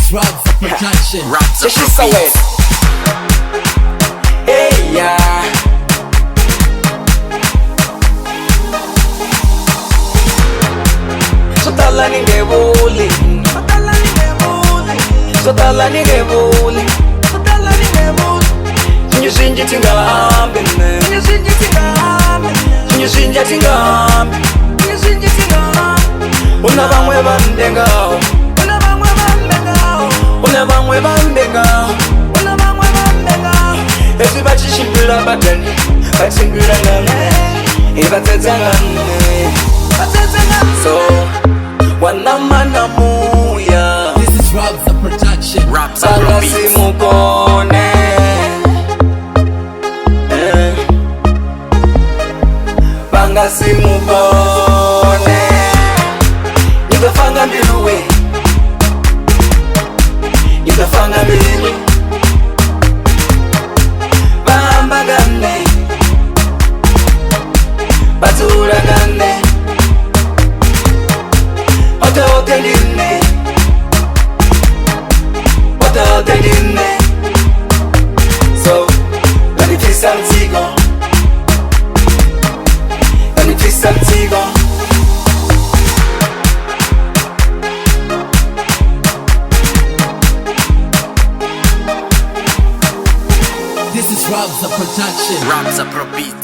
is RabzaPro. RabzaPro. Hey yeah. Sotala ningebuli, sotala ningebuli, Nyuzinji tingambe, nyuzinji tingambe, una bamwe bamdengawo, una bamwe bamdengawo, esi bachishimbira badani, bachimbira ngane, ibathetsa ngane. So wanamana muya, This is RabzaPro. Banga simukone, Banga simukone, Nitafanga mbiluwe, Nitafanga mbilu, Bamba gane, Batura gane, Ote line, Ote line. So, let me twist and tigo, let me twist and tigo. This is RabzaPro. RabzaPro.